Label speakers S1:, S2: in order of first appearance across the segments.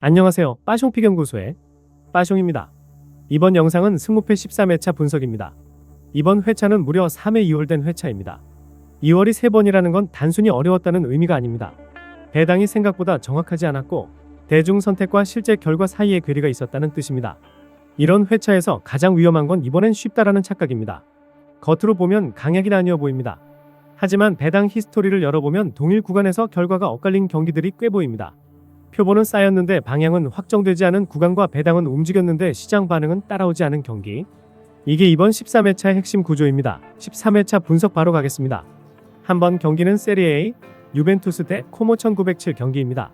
S1: 안녕하세요. 빠숑픽연구소의 빠숑입니다. 이번 영상은 승무패 13회차 분석입니다. 이번 회차는 무려 3회 2월 된 회차입니다. 2월이 3번이라는 건 단순히 어려웠다는 의미가 아닙니다. 배당이 생각보다 정확하지 않았고 대중 선택과 실제 결과 사이에 괴리가 있었다는 뜻입니다. 이런 회차에서 가장 위험한 건 이번엔 쉽다라는 착각입니다. 겉으로 보면 강약이 나뉘어 보입니다. 하지만 배당 히스토리를 열어보면 동일 구간에서 결과가 엇갈린 경기들이 꽤 보입니다. 표본은 쌓였는데 방향은 확정되지 않은 구간과 배당은 움직였는데 시장 반응은 따라오지 않은 경기. 이게 이번 13회차의 핵심 구조입니다. 13회차 분석 바로 가겠습니다. 한번 경기는 세리에 A, 유벤투스 대 코모 1907 경기입니다.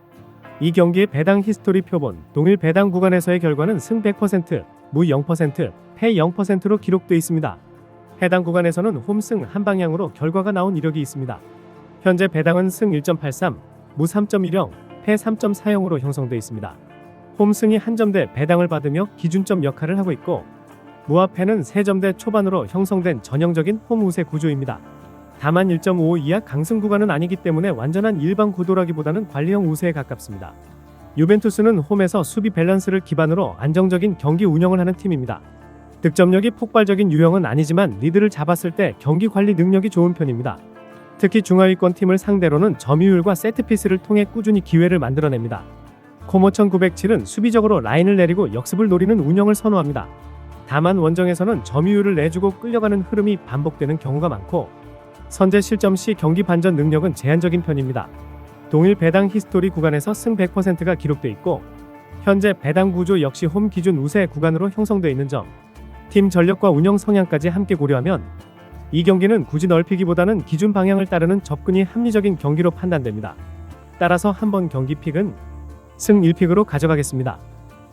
S1: 이 경기의 배당 히스토리 표본, 동일 배당 구간에서의 결과는 승 100%, 무 0%, 패 0%로 기록되어 있습니다. 해당 구간에서는 홈승 한 방향으로 결과가 나온 이력이 있습니다. 현재 배당은 승 1.83, 무 3.10, 패 3.40으로 형성되어 있습니다. 홈승이 한 점대 배당을 받으며 기준점 역할을 하고 있고 무와 패는 3점대 초반으로 형성된 전형적인 홈 우세 구조입니다. 다만 1.55 이하 강승 구간은 아니기 때문에 완전한 일반 구도라기보다는 관리형 우세에 가깝습니다. 유벤투스는 홈에서 수비 밸런스를 기반으로 안정적인 경기 운영을 하는 팀입니다. 득점력이 폭발적인 유형은 아니지만 리드를 잡았을 때 경기 관리 능력이 좋은 편입니다. 특히 중하위권 팀을 상대로는 점유율과 세트피스를 통해 꾸준히 기회를 만들어냅니다. 코모 1907은 수비적으로 라인을 내리고 역습을 노리는 운영을 선호합니다. 다만 원정에서는 점유율을 내주고 끌려가는 흐름이 반복되는 경우가 많고 선제 실점 시 경기 반전 능력은 제한적인 편입니다. 동일 배당 히스토리 구간에서 승 100%가 기록돼 있고 현재 배당 구조 역시 홈 기준 우세 구간으로 형성되어 있는 점, 팀 전력과 운영 성향까지 함께 고려하면 이 경기는 굳이 넓히기보다는 기준 방향을 따르는 접근이 합리적인 경기로 판단됩니다. 따라서 한번 경기 픽은 승 1픽으로 가져가겠습니다.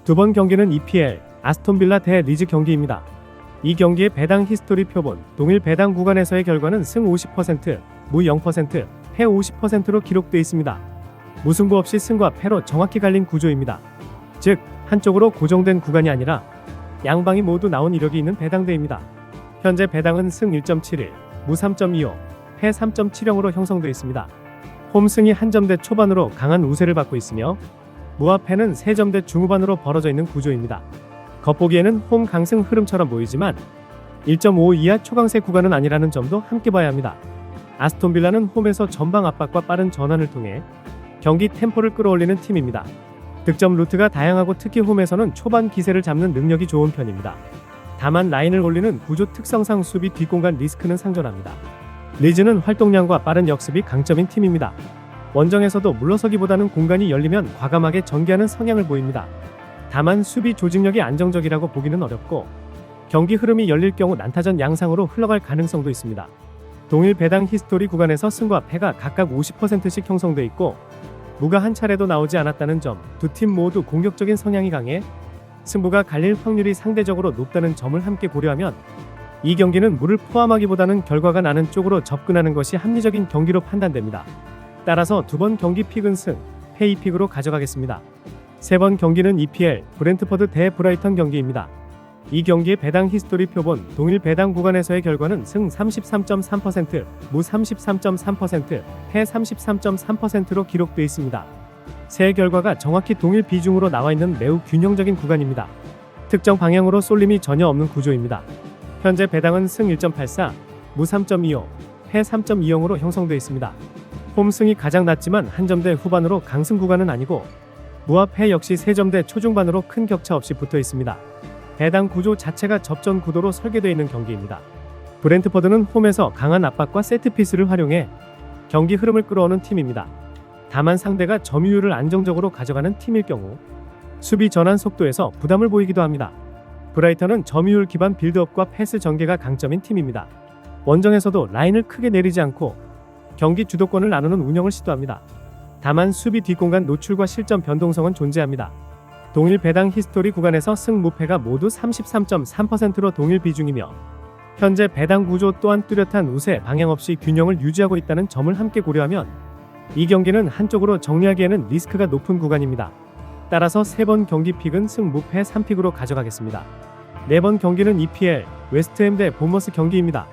S1: 두 번 경기는 EPL 아스톤빌라 대 리즈 경기입니다. 이 경기의 배당 히스토리 표본, 동일 배당 구간에서의 결과는 승 50%, 무 0%, 패 50%로 기록되어 있습니다. 무승부 없이 승과 패로 정확히 갈린 구조입니다. 즉, 한쪽으로 고정된 구간이 아니라 양방이 모두 나온 이력이 있는 배당대입니다. 현재 배당은 승 1.71, 무 3.25, 패 3.70으로 형성되어 있습니다. 홈승이 한 점대 초반으로 강한 우세를 받고 있으며 무와 패는 3점대 중후반으로 벌어져 있는 구조입니다. 겉보기에는 홈 강승 흐름처럼 보이지만 1.5 이하 초강세 구간은 아니라는 점도 함께 봐야 합니다. 아스톤빌라는 홈에서 전방 압박과 빠른 전환을 통해 경기 템포를 끌어올리는 팀입니다. 득점 루트가 다양하고 특히 홈에서는 초반 기세를 잡는 능력이 좋은 편입니다. 다만 라인을 올리는 구조 특성상 수비 뒷공간 리스크는 상존합니다. 리즈는 활동량과 빠른 역습이 강점인 팀입니다. 원정에서도 물러서기보다는 공간이 열리면 과감하게 전개하는 성향을 보입니다. 다만 수비 조직력이 안정적이라고 보기는 어렵고 경기 흐름이 열릴 경우 난타전 양상으로 흘러갈 가능성도 있습니다. 동일 배당 히스토리 구간에서 승과 패가 각각 50%씩 형성돼 있고 무가 한 차례도 나오지 않았다는 점, 두 팀 모두 공격적인 성향이 강해 승부가 갈릴 확률이 상대적으로 높다는 점을 함께 고려하면 이 경기는 무를 포함하기보다는 결과가 나는 쪽으로 접근하는 것이 합리적인 경기로 판단됩니다. 따라서 두 번 경기 픽은 승, 패 2픽으로 가져가겠습니다. 세 번 경기는 EPL 브렌트퍼드 대 브라이턴 경기입니다. 이 경기의 배당 히스토리 표본, 동일 배당 구간에서의 결과는 승 33.3%, 무 33.3%, 패 33.3%로 기록되어 있습니다. 세 결과가 정확히 동일 비중으로 나와 있는 매우 균형적인 구간입니다. 특정 방향으로 쏠림이 전혀 없는 구조입니다. 현재 배당은 승 1.84, 무 3.25, 패 3.20으로 형성되어 있습니다. 홈승이 가장 낮지만 한 점대 후반으로 강승 구간은 아니고 무와 패 역시 3점대 초중반으로 큰 격차 없이 붙어 있습니다. 배당 구조 자체가 접전 구도로 설계되어 있는 경기입니다. 브렌트퍼드는 홈에서 강한 압박과 세트피스를 활용해 경기 흐름을 끌어오는 팀입니다. 다만 상대가 점유율을 안정적으로 가져가는 팀일 경우 수비 전환 속도에서 부담을 보이기도 합니다. 브라이턴은 점유율 기반 빌드업과 패스 전개가 강점인 팀입니다. 원정에서도 라인을 크게 내리지 않고 경기 주도권을 나누는 운영을 시도합니다. 다만 수비 뒷공간 노출과 실점 변동성은 존재합니다. 동일 배당 히스토리 구간에서 승 무패가 모두 33.3%로 동일 비중이며 현재 배당 구조 또한 뚜렷한 우세 방향 없이 균형을 유지하고 있다는 점을 함께 고려하면 이 경기는 한쪽으로 정리하기에는 리스크가 높은 구간입니다. 따라서 세 번 경기 픽은 승 무패 3픽으로 가져가겠습니다. 네 번 경기는 EPL 웨스트햄 대 본머스 경기입니다.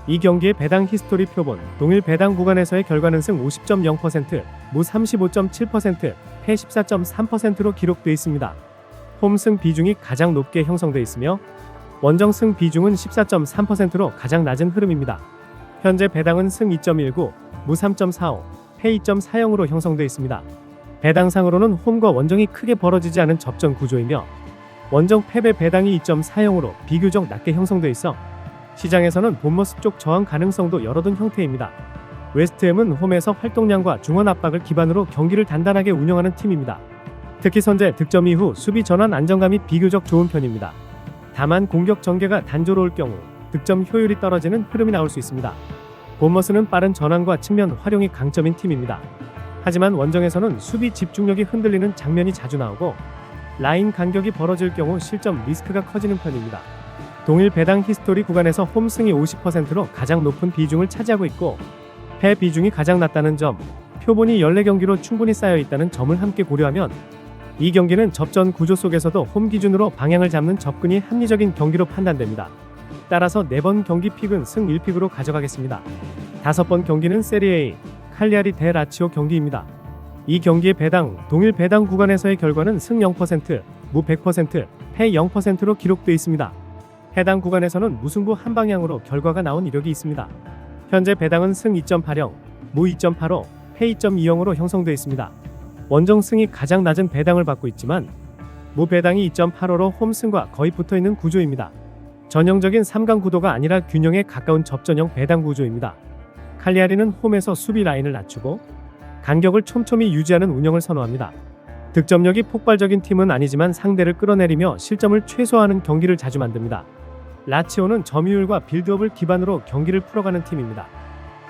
S1: 이 경기의 배당 히스토리 표본, 동일 배당 구간에서의 결과는 승 50.0%, 무 35.7%, 패 14.3%로 기록돼 있습니다. 홈승 비중이 가장 높게 형성돼 있으며 원정승 비중은 14.3%로 가장 낮은 흐름입니다. 현재 배당은 승 2.19, 무 3.45, 패 2.40으로 형성돼 있습니다. 배당상으로는 홈과 원정이 크게 벌어지지 않은 접전 구조이며 원정 패배 배당이 2.40으로 비교적 낮게 형성돼 있어 시장에서는 본머스 쪽 저항 가능성도 열어둔 형태입니다. 웨스트햄은 홈에서 활동량과 중원 압박을 기반으로 경기를 단단하게 운영하는 팀입니다. 특히 선제 득점 이후 수비 전환 안정감이 비교적 좋은 편입니다. 다만 공격 전개가 단조로울 경우 득점 효율이 떨어지는 흐름이 나올 수 있습니다. 본머스는 빠른 전환과 측면 활용이 강점인 팀입니다. 하지만 원정에서는 수비 집중력이 흔들리는 장면이 자주 나오고 라인 간격이 벌어질 경우 실점 리스크가 커지는 편입니다. 동일 배당 히스토리 구간에서 홈승이 50%로 가장 높은 비중을 차지하고 있고 패 비중이 가장 낮다는 점, 표본이 14경기로 충분히 쌓여 있다는 점을 함께 고려하면 이 경기는 접전 구조 속에서도 홈 기준으로 방향을 잡는 접근이 합리적인 경기로 판단됩니다. 따라서 4번 경기 픽은 승 1픽으로 가져가겠습니다. 5번 경기는 세리에 칼리아리 대 라치오 경기입니다. 이 경기의 배당, 동일 배당 구간에서의 결과는 승 0%, 무 100%, 패 0%로 기록되어 있습니다. 해당 구간에서는 무승부 한 방향으로 결과가 나온 이력이 있습니다. 현재 배당은 승 2.80, 무 2.85, 패 2.20으로 형성되어 있습니다. 원정 승이 가장 낮은 배당을 받고 있지만 무 배당이 2.85로 홈승과 거의 붙어있는 구조입니다. 전형적인 3강 구도가 아니라 균형에 가까운 접전형 배당 구조입니다. 칼리아리는 홈에서 수비 라인을 낮추고 간격을 촘촘히 유지하는 운영을 선호합니다. 득점력이 폭발적인 팀은 아니지만 상대를 끌어내리며 실점을 최소화하는 경기를 자주 만듭니다. 라치오는 점유율과 빌드업을 기반으로 경기를 풀어가는 팀입니다.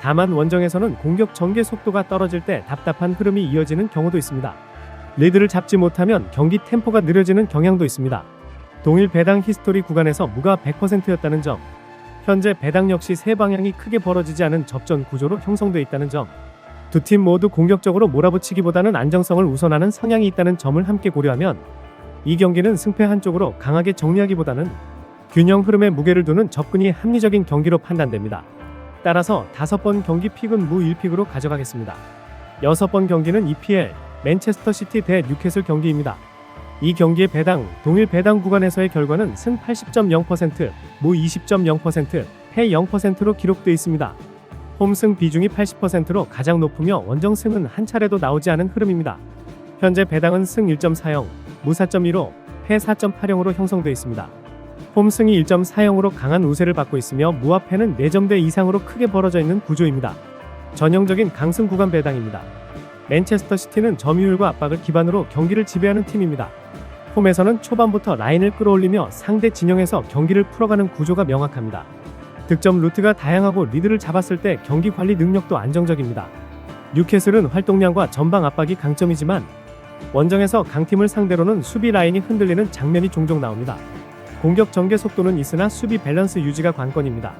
S1: 다만 원정에서는 공격 전개 속도가 떨어질 때 답답한 흐름이 이어지는 경우도 있습니다. 리드를 잡지 못하면 경기 템포가 느려지는 경향도 있습니다. 동일 배당 히스토리 구간에서 무가 100%였다는 점, 현재 배당 역시 세 방향이 크게 벌어지지 않은 접전 구조로 형성되어 있다는 점, 두 팀 모두 공격적으로 몰아붙이기보다는 안정성을 우선하는 성향이 있다는 점을 함께 고려하면 이 경기는 승패 한쪽으로 강하게 정리하기보다는 균형 흐름에 무게를 두는 접근이 합리적인 경기로 판단됩니다. 따라서 5번 경기 픽은 무 1픽으로 가져가겠습니다. 6번 경기는 EPL 맨체스터 시티 대 뉴캐슬 경기입니다. 이 경기의 배당, 동일 배당 구간에서의 결과는 승 80.0%, 무 20.0%, 패 0%로 기록되어 있습니다. 홈승 비중이 80%로 가장 높으며 원정승은 한 차례도 나오지 않은 흐름입니다. 현재 배당은 승 1.40, 무 4.15, 패 4.80으로 형성되어 있습니다. 홈승이 1.40으로 강한 우세를 받고 있으며 무와 패는 4점대 이상으로 크게 벌어져 있는 구조입니다. 전형적인 강승 구간 배당입니다. 맨체스터 시티는 점유율과 압박을 기반으로 경기를 지배하는 팀입니다. 홈에서는 초반부터 라인을 끌어올리며 상대 진영에서 경기를 풀어가는 구조가 명확합니다. 득점 루트가 다양하고 리드를 잡았을 때 경기 관리 능력도 안정적입니다. 뉴캐슬은 활동량과 전방 압박이 강점이지만 원정에서 강팀을 상대로는 수비 라인이 흔들리는 장면이 종종 나옵니다. 공격 전개 속도는 있으나 수비 밸런스 유지가 관건입니다.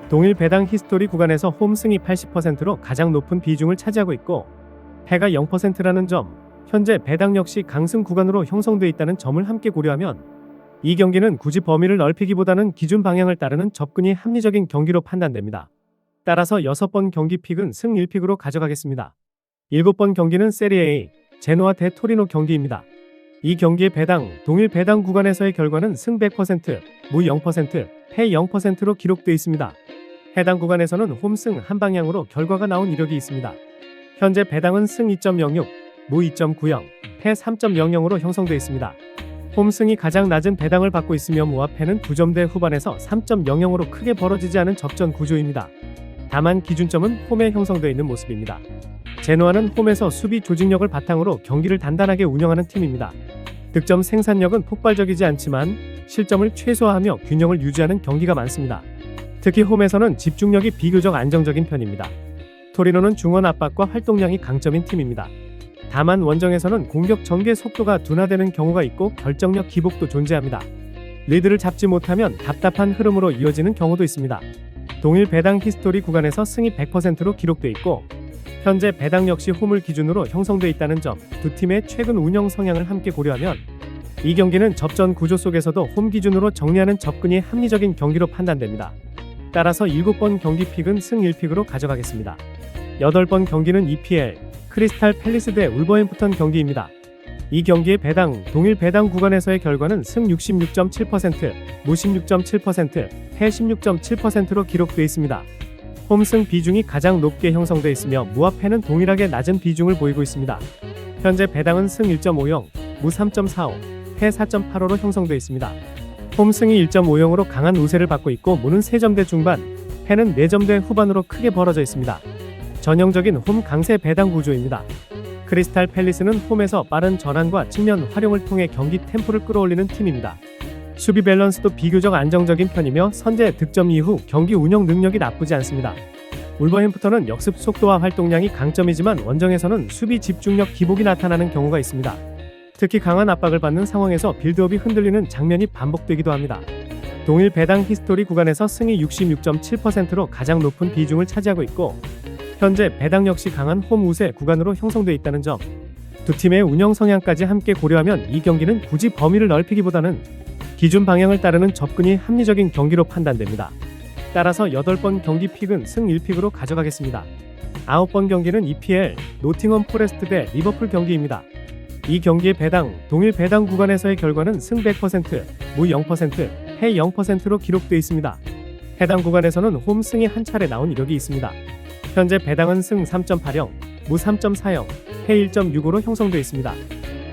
S1: 동일 배당 히스토리 구간에서 홈승이 80%로 가장 높은 비중을 차지하고 있고 패가 0%라는 점, 현재 배당 역시 강승 구간으로 형성되어 있다는 점을 함께 고려하면 이 경기는 굳이 범위를 넓히기보다는 기준 방향을 따르는 접근이 합리적인 경기로 판단됩니다. 따라서 6번 경기 픽은 승 1픽으로 가져가겠습니다. 7번 경기는 세리에 제노아 대 토리노 경기입니다. 이 경기의 배당, 동일 배당 구간에서의 결과는 승 100%, 무 0%, 패 0%로 기록되어 있습니다. 해당 구간에서는 홈승 한 방향으로 결과가 나온 이력이 있습니다. 현재 배당은 승 2.06, 무 2.90, 패 3.00으로 형성되어 있습니다. 홈승이 가장 낮은 배당을 받고 있으며 무와 패는 2점대 후반에서 3.00으로 크게 벌어지지 않은 접전 구조입니다. 다만 기준점은 홈에 형성되어 있는 모습입니다. 제노아는 홈에서 수비 조직력을 바탕으로 경기를 단단하게 운영하는 팀입니다. 득점 생산력은 폭발적이지 않지만 실점을 최소화하며 균형을 유지하는 경기가 많습니다. 특히 홈에서는 집중력이 비교적 안정적인 편입니다. 토리노는 중원 압박과 활동량이 강점인 팀입니다. 다만 원정에서는 공격 전개 속도가 둔화되는 경우가 있고 결정력 기복도 존재합니다. 리드를 잡지 못하면 답답한 흐름으로 이어지는 경우도 있습니다. 동일 배당 히스토리 구간에서 승이 100%로 기록돼 있고 현재 배당 역시 홈을 기준으로 형성돼 있다는 점, 두 팀의 최근 운영 성향을 함께 고려하면 이 경기는 접전 구조 속에서도 홈 기준으로 정리하는 접근이 합리적인 경기로 판단됩니다. 따라서 7번 경기 픽은 승 1픽으로 가져가겠습니다. 8번 경기는 EPL 크리스탈 팰리스 대 울버햄프턴 경기입니다. 이 경기의 배당, 동일 배당 구간에서의 결과는 승 66.7%, 무 16.7%, 패 16.7%로 기록돼 있습니다. 홈승 비중이 가장 높게 형성돼 있으며 무와 패는 동일하게 낮은 비중을 보이고 있습니다. 현재 배당은 승 1.50, 무 3.45, 패 4.85로 형성돼 있습니다. 홈승이 1.50으로 강한 우세를 받고 있고 무는 3점대 중반, 패는 4점대 후반으로 크게 벌어져 있습니다. 전형적인 홈 강세 배당 구조입니다. 크리스탈 팰리스는 홈에서 빠른 전환과 측면 활용을 통해 경기 템포를 끌어올리는 팀입니다. 수비 밸런스도 비교적 안정적인 편이며 선제 득점 이후 경기 운영 능력이 나쁘지 않습니다. 울버햄프턴은 역습 속도와 활동량이 강점이지만 원정에서는 수비 집중력 기복이 나타나는 경우가 있습니다. 특히 강한 압박을 받는 상황에서 빌드업이 흔들리는 장면이 반복되기도 합니다. 동일 배당 히스토리 구간에서 승이 66.7%로 가장 높은 비중을 차지하고 있고 현재 배당 역시 강한 홈 우세 구간으로 형성돼 있다는 점, 두 팀의 운영 성향까지 함께 고려하면 이 경기는 굳이 범위를 넓히기보다는 기준 방향을 따르는 접근이 합리적인 경기로 판단됩니다. 따라서 8번 경기 픽은 승 1픽으로 가져가겠습니다. 9번 경기는 EPL 노팅엄 포레스트 대 리버풀 경기입니다. 이 경기의 배당, 동일 배당 구간에서의 결과는 승 100%, 무 0%, 패 0%로 기록돼 있습니다. 해당 구간에서는 홈 승이 한 차례 나온 이력이 있습니다. 현재 배당은 승 3.80, 무 3.40, 패 1.65로 형성돼 있습니다.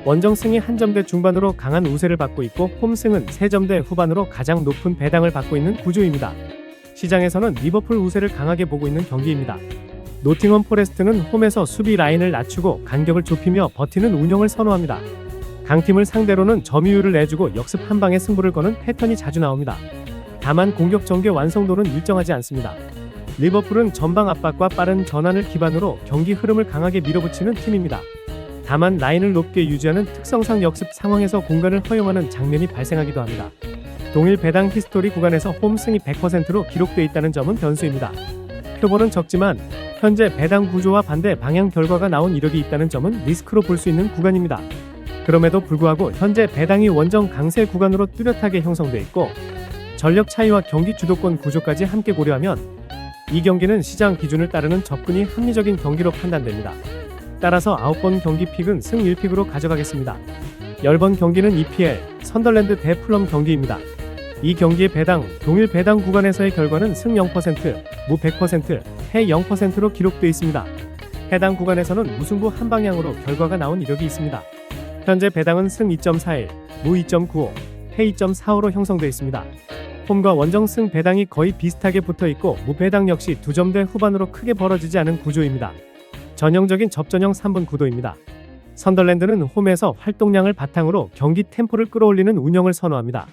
S1: 원정 승이 한 점대 중반으로 강한 우세를 받고 있고 홈 승은 3점대 후반으로 가장 높은 배당을 받고 있는 구조입니다. 시장에서는 리버풀 우세를 강하게 보고 있는 경기입니다. 노팅엄 포레스트는 홈에서 수비 라인을 낮추고 간격을 좁히며 버티는 운영을 선호합니다. 강팀을 상대로는 점유율을 내주고 역습 한 방에 승부를 거는 패턴이 자주 나옵니다. 다만 공격 전개 완성도는 일정하지 않습니다. 리버풀은 전방 압박과 빠른 전환을 기반으로 경기 흐름을 강하게 밀어붙이는 팀입니다. 다만 라인을 높게 유지하는 특성상 역습 상황에서 공간을 허용하는 장면이 발생하기도 합니다. 동일 배당 히스토리 구간에서 홈 승이 100%로 기록돼 있다는 점은 변수입니다. 표본은 적지만 현재 배당 구조와 반대 방향 결과가 나온 이력이 있다는 점은 리스크로 볼 수 있는 구간입니다. 그럼에도 불구하고 현재 배당이 원정 강세 구간으로 뚜렷하게 형성돼 있고 전력 차이와 경기 주도권 구조까지 함께 고려하면 이 경기는 시장 기준을 따르는 접근이 합리적인 경기로 판단됩니다. 따라서 9번 경기 픽은 승 1픽으로 가져가겠습니다. 10번 경기는 EPL 선덜랜드 대 풀럼 경기입니다. 이 경기의 배당, 동일 배당 구간에서의 결과는 승 0%, 무 100%, 패 0%로 기록돼 있습니다. 해당 구간에서는 무승부 한 방향으로 결과가 나온 이력이 있습니다. 현재 배당은 승 2.41, 무 2.95, 패 2.45로 형성돼 있습니다. 홈과 원정 승 배당이 거의 비슷하게 붙어 있고 무 배당 역시 2점대 후반으로 크게 벌어지지 않은 구조입니다. 전형적인 접전형 3분 구도입니다. 선덜랜드는 홈에서 활동량을 바탕으로 경기 템포를 끌어올리는 운영을 선호합니다.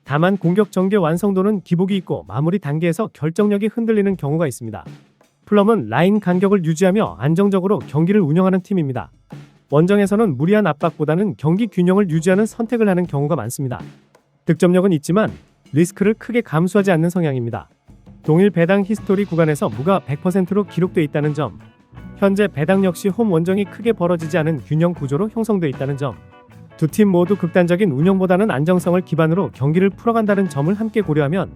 S1: 다만 공격 전개 완성도는 기복이 있고 마무리 단계에서 결정력이 흔들리는 경우가 있습니다. 풀럼은 라인 간격을 유지하며 안정적으로 경기를 운영하는 팀입니다. 원정에서는 무리한 압박보다는 경기 균형을 유지하는 선택을 하는 경우가 많습니다. 득점력은 있지만 리스크를 크게 감수하지 않는 성향입니다. 동일 배당 히스토리 구간에서 무가 100%로 기록돼 있다는 점, 현재 배당 역시 홈 원정이 크게 벌어지지 않은 균형 구조로 형성돼 있다는 점, 두 팀 모두 극단적인 운영보다는 안정성을 기반으로 경기를 풀어간다는 점을 함께 고려하면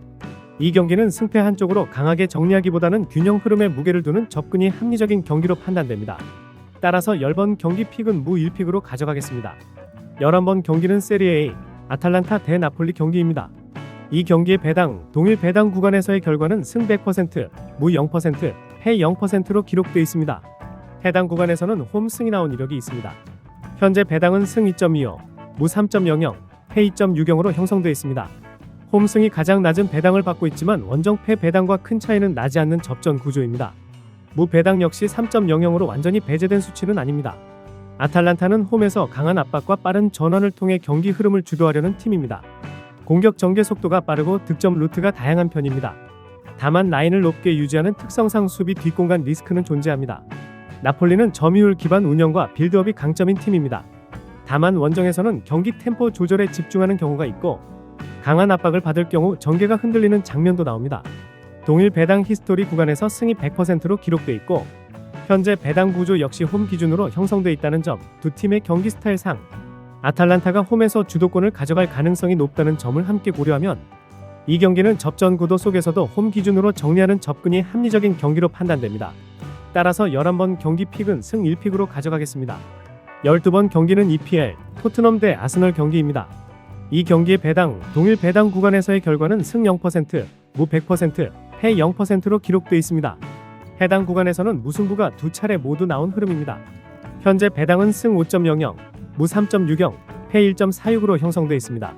S1: 이 경기는 승패 한쪽으로 강하게 정리하기보다는 균형 흐름에 무게를 두는 접근이 합리적인 경기로 판단됩니다. 따라서 10번 경기 픽은 무 1픽으로 가져가겠습니다. 11번 경기는 세리에 A 아탈란타 대 나폴리 경기입니다. 이 경기의 배당, 동일 배당 구간에서의 결과는 승 100%, 무 0%, 패 0%로 기록돼 있습니다. 해당 구간에서는 홈 승이 나온 이력이 있습니다. 현재 배당은 승 2.25, 무 3.00, 패 2.60으로 형성돼 있습니다. 홈 승이 가장 낮은 배당을 받고 있지만 원정 패 배당과 큰 차이는 나지 않는 접전 구조입니다. 무 배당 역시 3.00으로 완전히 배제된 수치는 아닙니다. 아탈란타는 홈에서 강한 압박과 빠른 전환을 통해 경기 흐름을 주도하려는 팀입니다. 공격 전개 속도가 빠르고 득점 루트가 다양한 편입니다. 다만 라인을 높게 유지하는 특성상 수비 뒷공간 리스크는 존재합니다. 나폴리는 점유율 기반 운영과 빌드업이 강점인 팀입니다. 다만 원정에서는 경기 템포 조절에 집중하는 경우가 있고 강한 압박을 받을 경우 전개가 흔들리는 장면도 나옵니다. 동일 배당 히스토리 구간에서 승이 100%로 기록돼 있고 현재 배당 구조 역시 홈 기준으로 형성돼 있다는 점, 두 팀의 경기 스타일상 아탈란타가 홈에서 주도권을 가져갈 가능성이 높다는 점을 함께 고려하면 이 경기는 접전 구도 속에서도 홈 기준으로 정리하는 접근이 합리적인 경기로 판단됩니다. 따라서 11번 경기 픽은 승 1픽으로 가져가겠습니다. 12번 경기는 EPL 토트넘 대 아스널 경기입니다. 이 경기의 배당, 동일 배당 구간에서의 결과는 승 0%, 무 100%, 패 0%로 기록되어 있습니다. 해당 구간에서는 무승부가 두 차례 모두 나온 흐름입니다. 현재 배당은 승 5.00, 무 3.60, 패 1.46으로 형성되어 있습니다.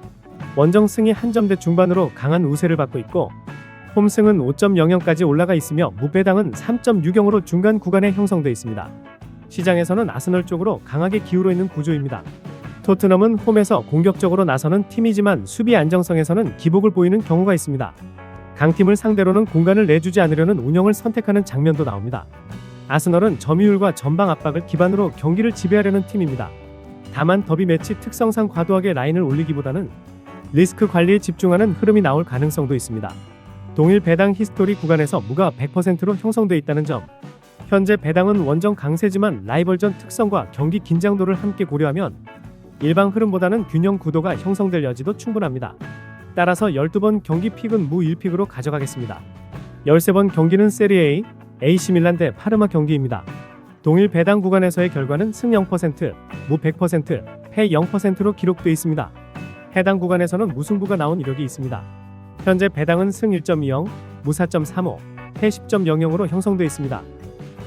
S1: 원정 승이 한 점대 중반으로 강한 우세를 받고 있고 홈승은 5.00까지 올라가 있으며 무배당은 3.60으로 중간 구간에 형성되어 있습니다. 시장에서는 아스널 쪽으로 강하게 기울어 있는 구조입니다. 토트넘은 홈에서 공격적으로 나서는 팀이지만 수비 안정성에서는 기복을 보이는 경우가 있습니다. 강팀을 상대로는 공간을 내주지 않으려는 운영을 선택하는 장면도 나옵니다. 아스널은 점유율과 전방 압박을 기반으로 경기를 지배하려는 팀입니다. 다만 더비 매치 특성상 과도하게 라인을 올리기보다는 리스크 관리에 집중하는 흐름이 나올 가능성도 있습니다. 동일 배당 히스토리 구간에서 무가 100%로 형성되어 있다는 점, 현재 배당은 원정 강세지만 라이벌전 특성과 경기 긴장도를 함께 고려하면 일방 흐름보다는 균형 구도가 형성될 여지도 충분합니다. 따라서 12번 경기 픽은 무 1픽으로 가져가겠습니다. 13번 경기는 세리A AC 밀란 대 파르마 경기입니다. 동일 배당 구간에서의 결과는 승 0%, 무 100%, 패 0%로 기록되어 있습니다. 해당 구간에서는 무승부가 나온 이력이 있습니다. 현재 배당은 승 1.20, 무 4.35, 패 10.00으로 형성되어 있습니다.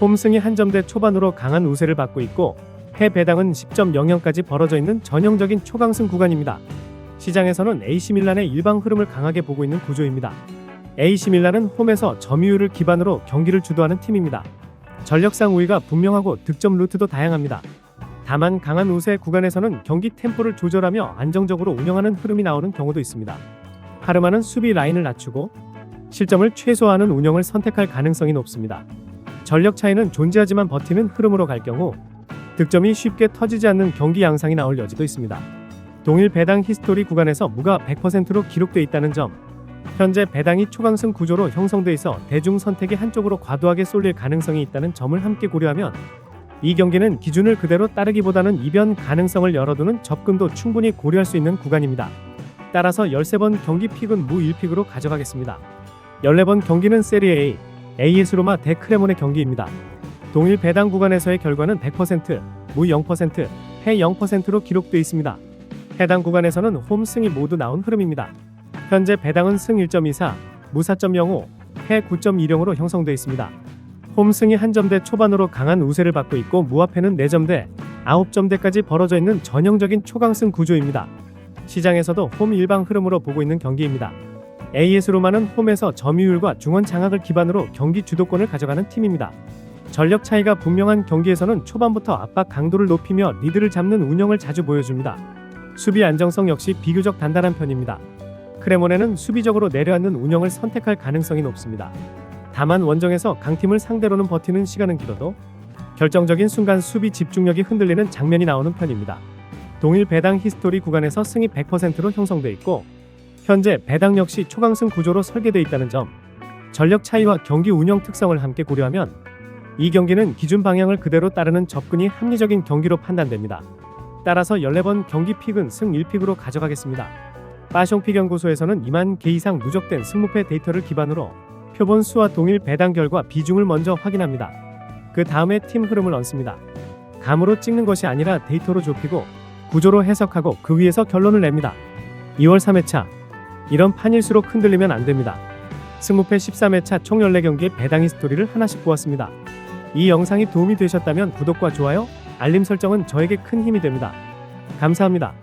S1: 홈승이 한 점대 초반으로 강한 우세를 받고 있고 패 배당은 10.00까지 벌어져 있는 전형적인 초강승 구간입니다. 시장에서는 AC 밀란의 일방 흐름을 강하게 보고 있는 구조입니다. AC 밀란은 홈에서 점유율을 기반으로 경기를 주도하는 팀입니다. 전력상 우위가 분명하고 득점 루트도 다양합니다. 다만 강한 우세 구간에서는 경기 템포를 조절하며 안정적으로 운영하는 흐름이 나오는 경우도 있습니다. 파르마는 수비 라인을 낮추고 실점을 최소화하는 운영을 선택할 가능성이 높습니다. 전력 차이는 존재하지만 버티는 흐름으로 갈 경우 득점이 쉽게 터지지 않는 경기 양상이 나올 여지도 있습니다. 동일 배당 히스토리 구간에서 무가 100%로 기록되어 있다는 점, 현재 배당이 초강승 구조로 형성돼 있어 대중 선택이 한쪽으로 과도하게 쏠릴 가능성이 있다는 점을 함께 고려하면 이 경기는 기준을 그대로 따르기보다는 이변 가능성을 열어두는 접근도 충분히 고려할 수 있는 구간입니다. 따라서 13번 경기 픽은 무 1픽으로 가져가겠습니다. 14번 경기는 세리A AS 로마 대 크레몬의 경기입니다. 동일 배당 구간에서의 결과는 100%, 무 0%, 패 0%로 기록되어 있습니다. 해당 구간에서는 홈승이 모두 나온 흐름입니다. 현재 배당은 승 1.24, 무 4.05, 패 9.20으로 형성되어 있습니다. 홈승이 한 점대 초반으로 강한 우세를 받고 있고 무합패는 4점대, 9점대까지 벌어져 있는 전형적인 초강승 구조입니다. 시장에서도 홈 일방 흐름으로 보고 있는 경기입니다. AS 로마는 홈에서 점유율과 중원 장악을 기반으로 경기 주도권을 가져가는 팀입니다. 전력 차이가 분명한 경기에서는 초반부터 압박 강도를 높이며 리드를 잡는 운영을 자주 보여줍니다. 수비 안정성 역시 비교적 단단한 편입니다. 크레모네는 수비적으로 내려앉는 운영을 선택할 가능성이 높습니다. 다만 원정에서 강팀을 상대로는 버티는 시간은 길어도 결정적인 순간 수비 집중력이 흔들리는 장면이 나오는 편입니다. 동일 배당 히스토리 구간에서 승이 100%로 형성돼 있고 현재 배당 역시 초강승 구조로 설계되어 있다는 점, 전력 차이와 경기 운영 특성을 함께 고려하면 이 경기는 기준 방향을 그대로 따르는 접근이 합리적인 경기로 판단됩니다. 따라서 14번 경기 픽은 승 1픽으로 가져가겠습니다. 빠숑픽 연구소에서는 2만 개 이상 누적된 승무패 데이터를 기반으로 표본 수와 동일 배당 결과 비중을 먼저 확인합니다. 그 다음에 팀 흐름을 얹습니다. 감으로 찍는 것이 아니라 데이터로 좁히고 구조로 해석하고 그 위에서 결론을 냅니다. 2월 3회차 이런 판일수록 흔들리면 안됩니다. 승무패 13회차 총 14경기의 배당 히스토리를 하나씩 보았습니다. 이 영상이 도움이 되셨다면 구독과 좋아요, 알림 설정은 저에게 큰 힘이 됩니다. 감사합니다.